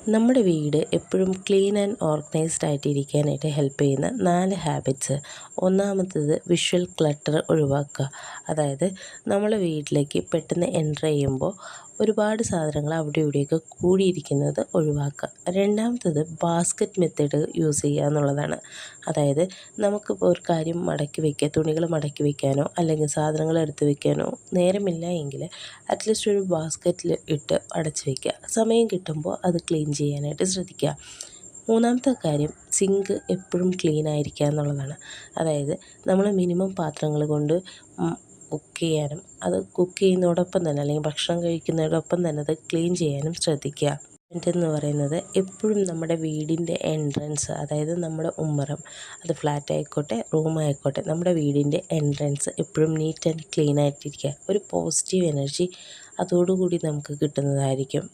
നമ്മുടെ വീട് എപ്പോഴും ക്ലീൻ ആൻഡ് ഓർഗനൈസ്ഡ് ആയിട്ട് ഇരിക്കാനായിട്ട് ഹെൽപ്പ് ചെയ്യുന്ന 4 ഹാബിറ്റ്സ്. ഒന്നാമത്തേത് വിഷ്വൽ ക്ലട്ടർ ഒഴിവാക്കുക. അതായത് നമ്മൾ വീട്ടിലേക്ക് പെട്ടെന്ന് എൻ്റർ ചെയ്യുമ്പോൾ ഒരുപാട് സാധനങ്ങൾ അവിടെ ഇവിടെയൊക്കെ കൂടിയിരിക്കുന്നത് ഒഴിവാക്കുക. രണ്ടാമത്തേത് ബാസ്ക്കറ്റ് മെത്തേഡ് യൂസ് ചെയ്യുക എന്നുള്ളതാണ്. അതായത് നമുക്കിപ്പോൾ ഒരു കാര്യം മടക്കി വയ്ക്കുക, തുണികൾ മടക്കി വയ്ക്കാനോ അല്ലെങ്കിൽ സാധനങ്ങൾ എടുത്ത് വയ്ക്കാനോ നേരമില്ല എങ്കിൽ അറ്റ്ലീസ്റ്റ് ഒരു ബാസ്ക്കറ്റിൽ ഇട്ട് അടച്ച് വയ്ക്കുക. സമയം കിട്ടുമ്പോൾ അത് ക്ലീൻ ചെയ്യാനായിട്ട് ശ്രദ്ധിക്കുക. മൂന്നാമത്തെ കാര്യം സിങ്ക് എപ്പോഴും ക്ലീൻ ആയിരിക്കുക എന്നുള്ളതാണ്. അതായത് നമ്മൾ മിനിമം പാത്രങ്ങൾ കൊണ്ട് കുക്ക് ചെയ്യാനും അത് കുക്ക് ചെയ്യുന്നതോടൊപ്പം തന്നെ അല്ലെങ്കിൽ ഭക്ഷണം കഴിക്കുന്നതോടൊപ്പം തന്നെ അത് ക്ലീൻ ചെയ്യാനും ശ്രദ്ധിക്കുക. എന്ന് പറയുന്നത് എപ്പോഴും നമ്മുടെ വീടിൻ്റെ എൻട്രൻസ്, അതായത് നമ്മുടെ ഉമ്മറം, അത് ഫ്ലാറ്റ് ആയിക്കോട്ടെ റൂമായിക്കോട്ടെ, നമ്മുടെ വീടിൻ്റെ എൻട്രൻസ് എപ്പോഴും നീറ്റ് ആൻഡ് ക്ലീൻ ആയിട്ടിരിക്കുക. ഒരു പോസിറ്റീവ് എനർജി അതോടുകൂടി നമുക്ക് കിട്ടുന്നതായിരിക്കും.